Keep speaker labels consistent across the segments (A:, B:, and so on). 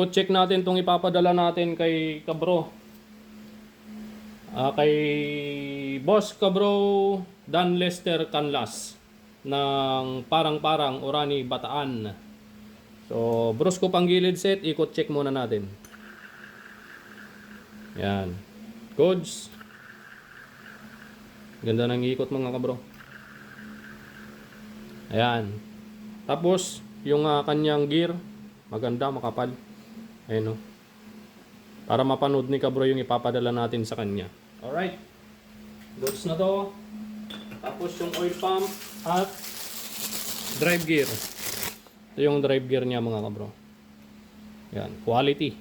A: check natin itong ipapadala natin kay Kabro. Kay Boss Kabro Dan Lester Canlas ng Parang-Parang, Orani, Bataan. So, Brusco Panggilid set, ikot check muna natin. Yan. Codes. Ganda ng ikot mga kabro. Ayan. Tapos, yung kanyang gear, maganda, makapal. Ayan o. Para mapanood ni kabro yung ipapadala natin sa kanya. Alright. Goods na to. Tapos yung oil pump at drive gear. Ito yung drive gear niya mga kabro. Yan. Quality.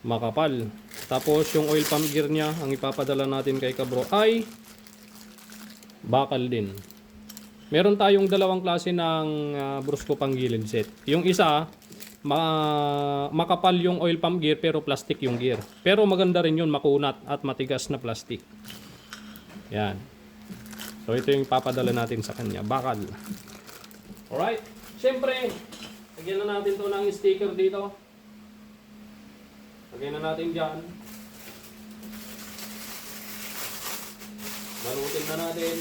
A: Makapal. Tapos yung oil pump gear niya, ang ipapadala natin kay kabro ay bakal din. Meron tayong dalawang klase ng Brusco Panggilid set. Yung isa, makapal yung oil pump gear pero plastic yung gear. Pero maganda rin yun, makunat at matigas na plastic. Yan. So ito yung papadala natin sa kanya, bakal. Alright. Siyempre, lagyan na natin to ng sticker dito. Lagyan na natin dyan. Balutin na natin.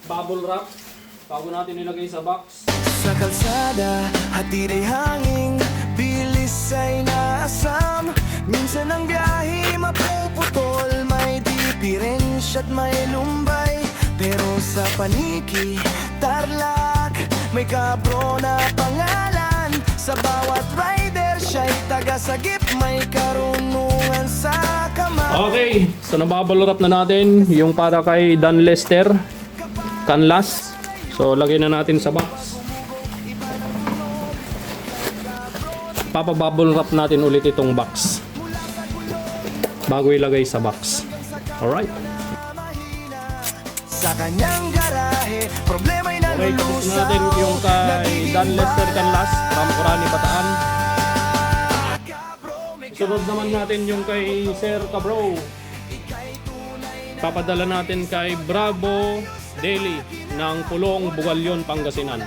A: Bubble wrap bago natin ilagay sa box.
B: Sa kalsada, hatid ay hangin, bilis ay naasam. Minsan ang biyahe mapuputol, may diferensya at may lumbay. Pero sa paniki, Tarlac, may Kabro na pangalan. Sa bawat rider, siya'y taga-sagip, may karunungan sa kamay.
A: Okay, so nabubble wrap na natin yung para kay Dan Lester Canlas. So lagyan na natin sa box. Papabubble wrap natin ulit itong box bago ilagay sa box. Alright.
B: Sa kanyang garahe, problema'y
A: Okay, tapos na natin yung kay Dan Lester Canlas from Orani, Bataan. Sunod naman natin yung kay Sir Kabro. Papadala natin kay Bravo Daily ng Pulong, Bugalyon, Pangasinan.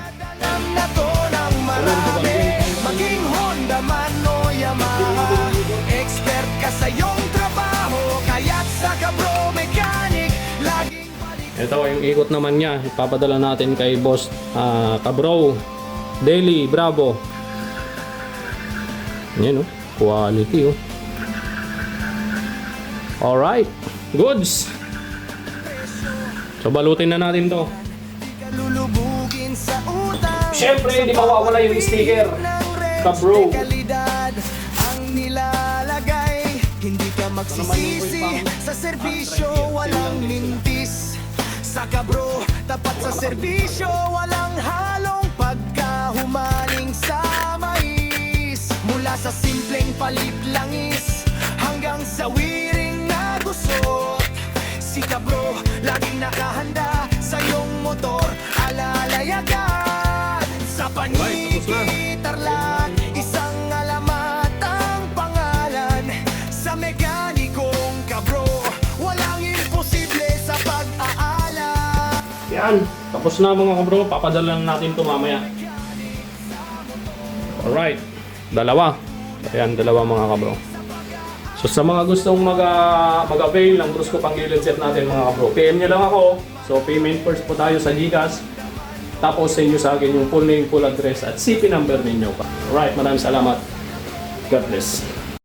A: Pulong, Bugalyon,
B: maging Honda man o Yamaha, expert ka sa iyong trabaho, kaya't sa Kabro Mechanic laging balik.
A: Ito yung ikot naman niya. Ipapadala natin kay Boss Kabro Daily, Bravo. Yan oh, quality oh. Alright, goods. So balutin na natin to.
B: Lulubugin sa utang.
A: Siyempre, hindi mawawala yung sticker. Kabro.
B: Ang nilalagay, hindi ka magsisisi. Sa serbisyo, walang mintis. Sa Kabro, tapat sa serbisyo, walang halong pagkahumaling sa mais. Mula sa simpleng paliplangis hanggang sa wiring na gusot, si Kabro laging nakahanda sa iyong motor, alalayagan. Sa paniki, Tarlac, isang alamat ang pangalan. Sa mekanikong Kabro, walang imposible sa pag-aala.
A: Yan, tapos na mga kabro. Papadala natin ito mamaya. Alright, dalawa. Ayan, dalawa mga kabro. So sa mga gustong mag-avail ng Brusco Panggilid set natin mga kabro, PM nyo lang ako. So payment first po tayo sa GCash. Tapos send nyo sa akin yung full name, full address at CP number ninyo. Alright, maraming salamat. God bless.